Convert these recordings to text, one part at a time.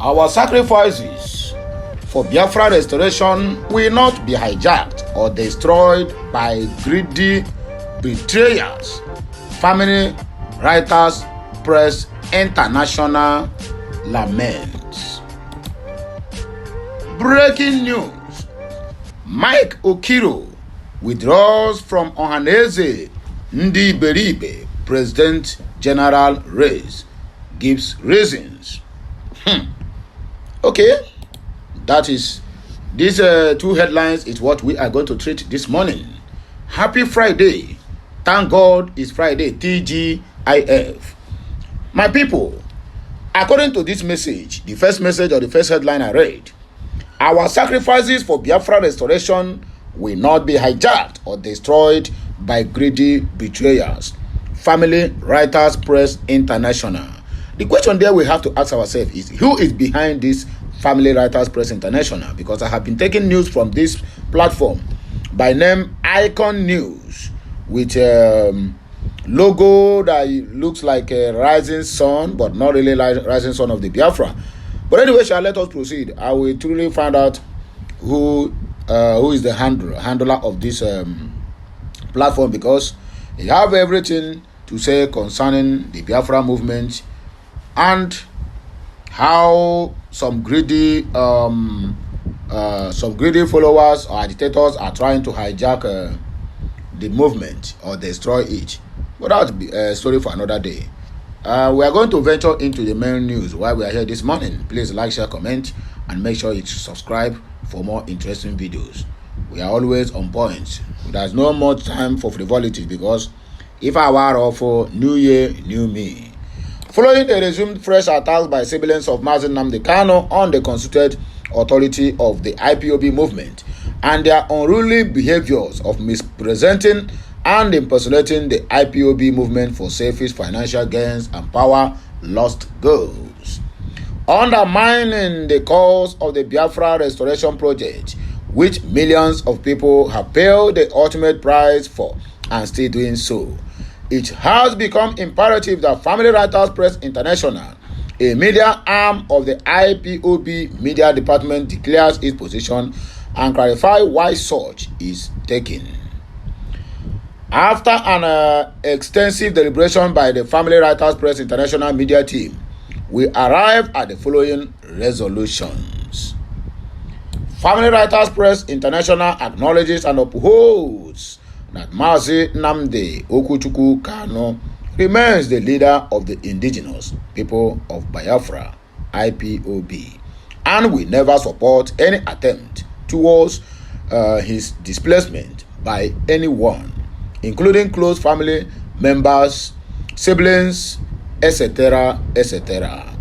Our sacrifices for Biafra restoration will not be hijacked or destroyed by greedy betrayers. Family, writers, press, international laments. Breaking news. Mike Okiro withdraws from Ohaneze Ndi Beribe President General race. Gives reasons. Okay, that is these two headlines is what we are going to treat this morning. Happy Friday. Thank God it's Friday. TGIF. My people, according to this message, the first message or the first headline I read, our sacrifices for Biafra restoration will not be hijacked or destroyed by greedy betrayers. Family, writers, press, international. The question there we have to ask ourselves is, who is behind this Family, Writers, Press International? Because I have been taking news from this platform by name Icon News with logo that looks like a rising sun, but not really like rising sun of the Biafra. But anyway, shall let us proceed. I will truly find out who is the handler of this platform, because they have everything to say concerning the Biafra movement and how some greedy followers or agitators are trying to hijack the movement or destroy it. But that will be a story for another day. We are going to venture into the main news while we are here this morning. Please like, share, comment, and make sure you subscribe for more interesting videos. We are always on point. There's no more time for frivolity, because if I were awful, new year, new me. Following the resumed fresh attacks by siblings of Mazen Nnamdi Kanu on the constituted authority of the IPOB movement and their unruly behaviors of misrepresenting and impersonating the IPOB movement for selfish financial gains and power lost goals, undermining the cause of the Biafra restoration project, which millions of people have paid the ultimate price for and still doing so. It has become imperative that Family Writers Press International, a media arm of the IPOB media department, declares its position and clarify why such is taken. After an extensive deliberation by the Family Writers Press International media team, we arrived at the following resolutions. Family Writers Press International acknowledges and upholds that Mazi Nnamdi Okuchukwu Kanu remains the leader of the indigenous people of Biafra, IPOB, and will never support any attempt towards his displacement by anyone, including close family members, siblings, etc., etc.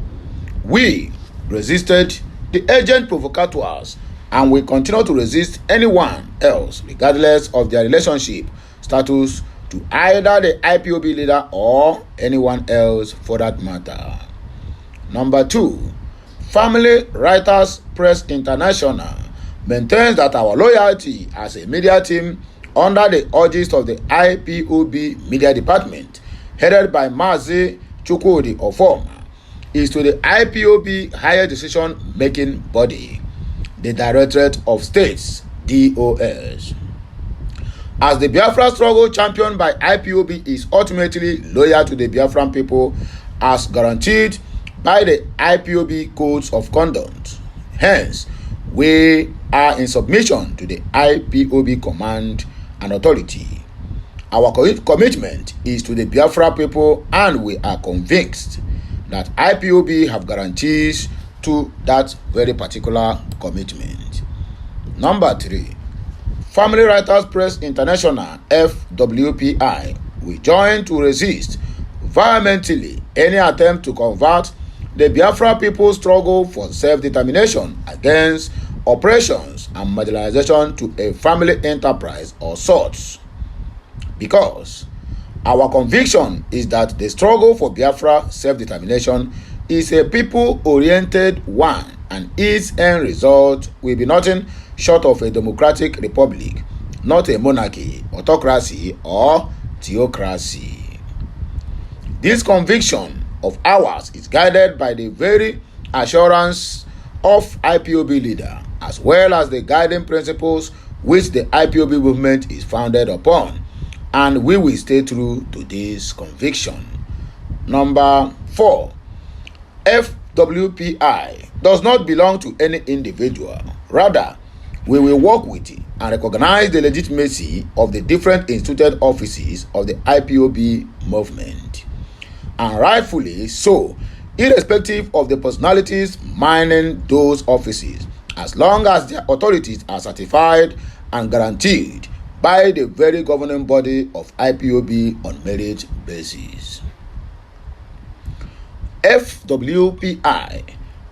We resisted the agent provocateurs and will continue to resist anyone else, regardless of their relationship status, to either the IPOB leader or anyone else for that matter. Number 2, Family Writers Press International maintains that our loyalty as a media team under the urges of the IPOB media department, headed by Mazi Chukwudi Ofoma, is to the IPOB higher decision-making body, the Directorate of States, DOS. As the Biafra struggle championed by IPOB is ultimately loyal to the Biafran people as guaranteed by the IPOB codes of conduct. Hence, we are in submission to the IPOB command and authority. Our commitment is to the Biafra people, and we are convinced that IPOB have guarantees to that very particular commitment. Number 3, Family Writers Press International, FWPI, we join to resist vehemently any attempt to convert the Biafra people's struggle for self-determination against oppressions and marginalization to a family enterprise or sorts, because our conviction is that the struggle for Biafra self-determination is a people-oriented one, and its end result will be nothing short of a democratic republic, not a monarchy, autocracy, or theocracy. This conviction of ours is guided by the very assurance of IPOB leader, as well as the guiding principles which the IPOB movement is founded upon, and we will stay true to this conviction. Number 4, Fwpi does not belong to any individual. Rather, we will work with it and recognize the legitimacy of the different instituted offices of the IPOB movement, and rightfully so, irrespective of the personalities manning those offices, as long as their authorities are certified and guaranteed by the very governing body of IPOB on merit basis. Fwpi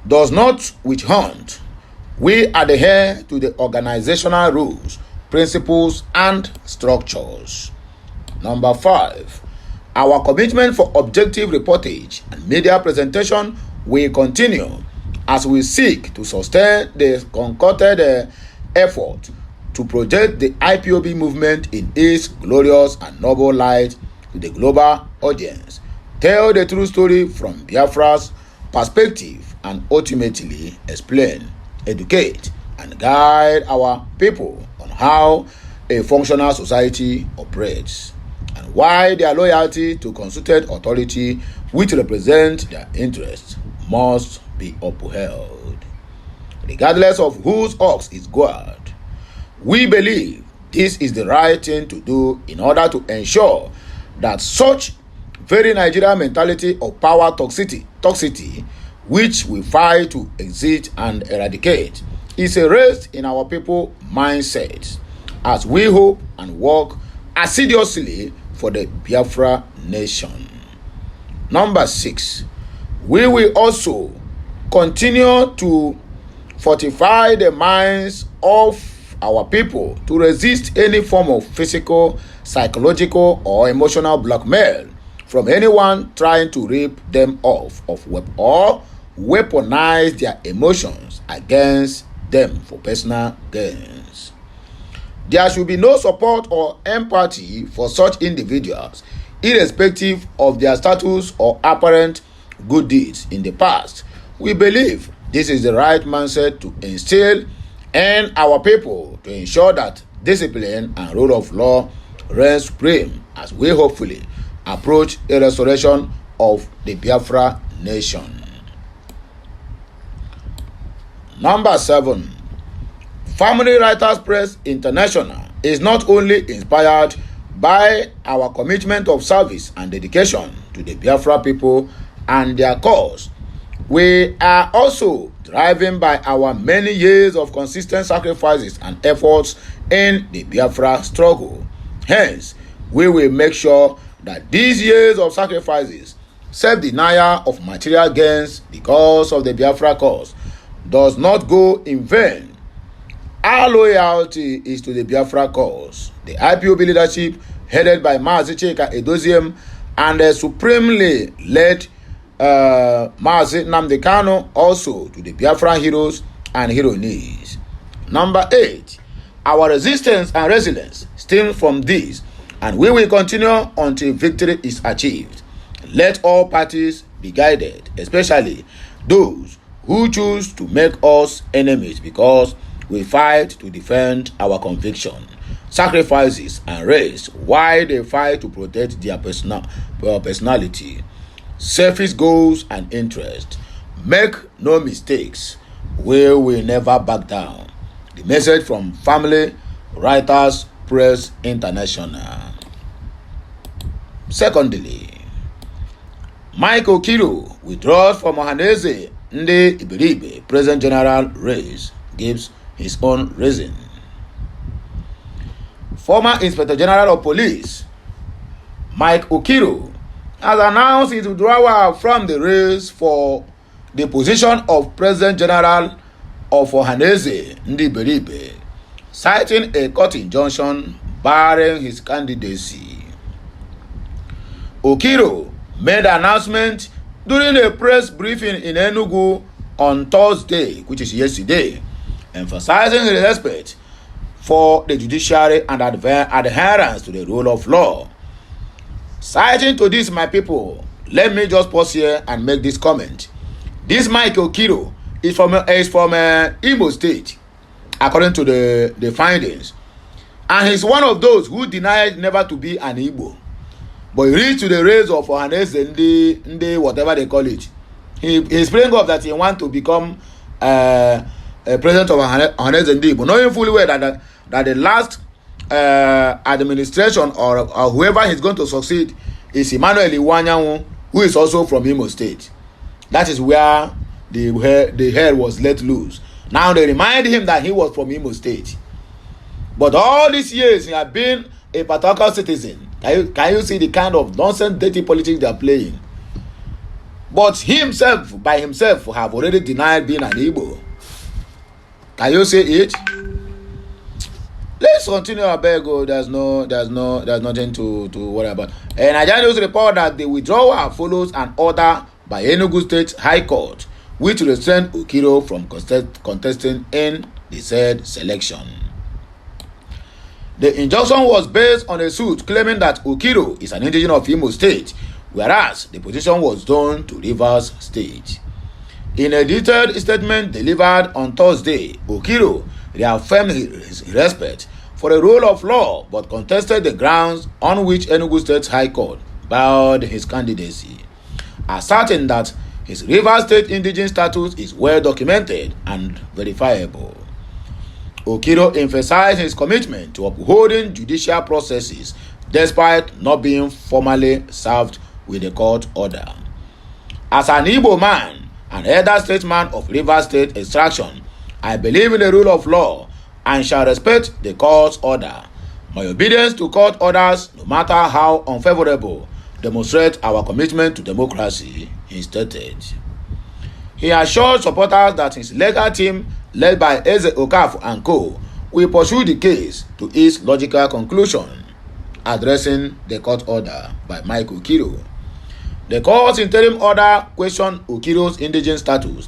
does not witch hunt. We adhere to the organizational rules, principles, and structures. Number 5, our commitment for objective reportage and media presentation will continue as we seek to sustain the concocted effort to project the IPOB movement in its glorious and noble light to the global audience, tell the true story from Biafra's perspective, and ultimately explain, educate, and guide our people on how a functional society operates and why their loyalty to consulted authority which represent their interests must be upheld, regardless of whose ox is gored. We believe this is the right thing to do in order to ensure that such very Nigerian mentality of power toxicity which we fight to exit and eradicate is erased in our people mindset as we hope and work assiduously for the Biafra nation. Number 6, we will also continue to fortify the minds of our people to resist any form of physical, psychological, or emotional blackmail from anyone trying to rip them off or weaponize their emotions against them for personal gains. There should be no support or empathy for such individuals, irrespective of their status or apparent good deeds in the past. We believe this is the right mindset to instill in our people to ensure that discipline and rule of law reign supreme as we hopefully approach a restoration of the Biafra nation. Number 7, Family Writers Press International is not only inspired by our commitment of service and dedication to the Biafra people and their cause. We are also driven by our many years of consistent sacrifices and efforts in the Biafra struggle. Hence, we will make sure that these years of sacrifices, self-denial of material gains because of the Biafra cause, does not go in vain. Our loyalty is to the Biafra cause. The IPOB leadership, headed by Mazi Chika Edoziem, and the supremely led Mazi Nnamdi Kanu, also to the Biafra heroes and heroines. Number 8, our resistance and resilience stems from this, and we will continue until victory is achieved. Let all parties be guided, especially those who choose to make us enemies, because we fight to defend our conviction, sacrifices, and race, while they fight to protect their personality, selfish goals, and interests. Make no mistakes, we will never back down. The message from Family Writers Press International. Secondly, Mike Okiro withdraws from Ohanaeze Ndị Iberibe President General race, gives his own reason. Former Inspector General of Police Mike Okiro has announced his withdrawal from the race for the position of President General of Ohanaeze Ndị Iberibe, citing a court injunction barring his candidacy. Okiro made the announcement during a press briefing in Enugu on Thursday, which is yesterday, emphasizing his respect for the judiciary and adherence to the rule of law. Citing to this, my people, let me just pause here and make this comment. This Mike Okiro is from Imo State, according to the findings. And he's one of those who denied never to be an Igbo. But he reached to the race of Ohaneze Ndi, whatever they call it. He sprang up that he want to become a president of Ohaneze Ndi, but knowing fully well that the last administration or whoever is going to succeed is Emmanuel Iwanyanwu, who is also from Imo State. That is where the hair was let loose. Now they remind him that he was from Imo State. But all these years he had been a patriarchal citizen. Can you see the kind of nonsense, dirty politics they are playing? But himself, by himself, have already denied being an Igbo. Can you see it? Let's continue our bego. There's nothing to worry about. And Nigerian news report that the withdrawal follows an order by Enugu State High Court, which restrained Okiro from contesting in the said selection. The injunction was based on a suit claiming that Okiro is an indigenous of Imo State, whereas the position was done to Rivers State. In a detailed statement delivered on Thursday, Okiro reaffirmed his respect for the rule of law but contested the grounds on which Enugu State High Court barred his candidacy, asserting that his Rivers State indigenous status is well documented and verifiable. Okiro emphasized his commitment to upholding judicial processes despite not being formally served with a court order. As an Igbo man and elder statesman of Rivers State extraction, I believe in the rule of law and shall respect the court's order. My obedience to court orders, no matter how unfavorable, demonstrates our commitment to democracy, he stated. He assured supporters that his legal team, led by Eze Okafor and co., will pursue the case to its logical conclusion, addressing the court order by Mike Okiro. The court's interim order questioned Okiro's indigenous status,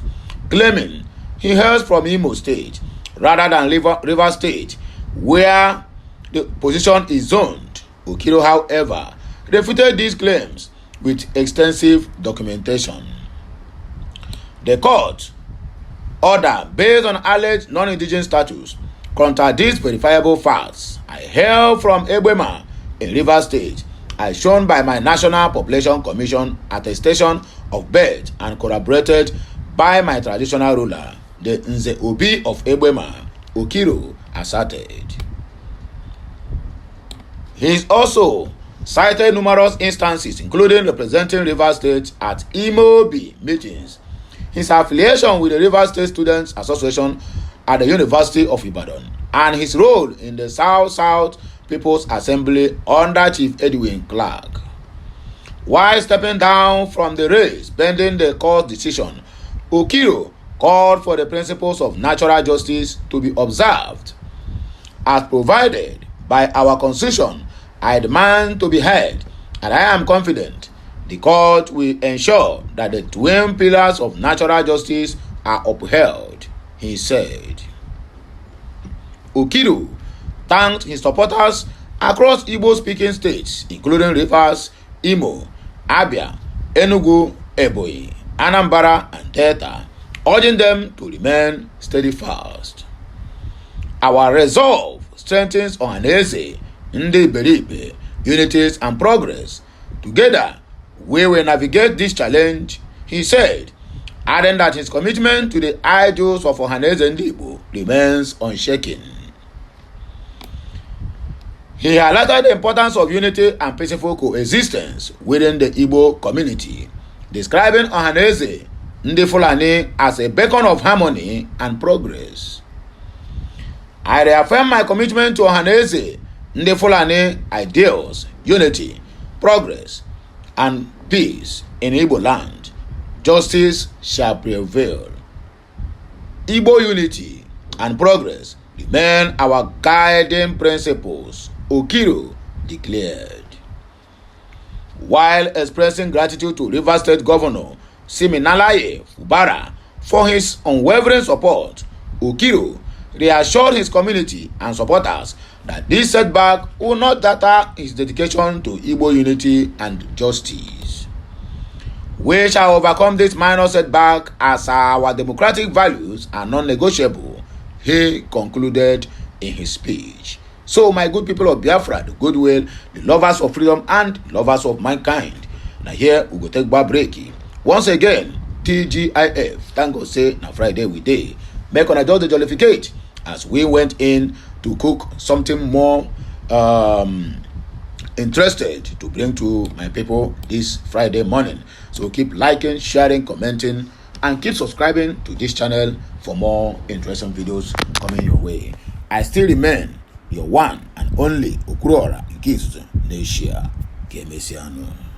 claiming he hails from Imo State rather than River State, where the position is zoned. Okiro, however, refuted these claims with extensive documentation. The court order based on alleged non-indigenous status contradicts verifiable facts. I hail from Egbema in Rivers State, as shown by my National Population Commission attestation of birth and corroborated by my traditional ruler, the Nze Obi of Egbema, Okiro asserted. He is also cited numerous instances, including representing Rivers State at Imobi meetings, his affiliation with the Rivers State Students Association at the University of Ibadan, and his role in the South People's Assembly under Chief Edwin Clark. While stepping down from the race pending the court decision, Okiro called for the principles of natural justice to be observed. As provided by our Constitution, I demand to be heard, and I am confident the court will ensure that the twin pillars of natural justice are upheld, he said. Okiro thanked his supporters across Igbo-speaking states, including Rivers, Imo, Abia, Enugu, Ebonyi, Anambra, and Delta, urging them to remain steadfast. Our resolve strengthens Ohaneze, Ndi Beribe, unities and progress. Together, we will navigate this challenge, he said, adding that his commitment to the ideals of Ohaneze Ndigbo remains unshaken. He highlighted the importance of unity and peaceful coexistence within the Igbo community, describing Ohaneze Ndi Fulani as a beacon of harmony and progress. I reaffirm my commitment to Ohaneze Ndi Fulani ideals, unity, progress, and peace in Igbo land. Justice shall prevail. Igbo unity and progress remain our guiding principles, Okiro declared. While expressing gratitude to Rivers State Governor Siminalayi Fubara for his unwavering support, Okiro reassured his community and supporters that this setback will not deter his dedication to Igbo unity and justice. We shall overcome this minor setback as our democratic values are non-negotiable, he concluded in his speech. So, my good people of Biafra, the goodwill, the lovers of freedom and lovers of mankind, now here we go take back break. Once again, TGIF, thank God say, now Friday we day. Make on a just the jollificate as we went in to cook something more interested to bring to my people this Friday morning. So keep liking, sharing, commenting, and keep subscribing to this channel for more interesting videos coming your way. I still remain your one and only Okiro Nation Kemesiano.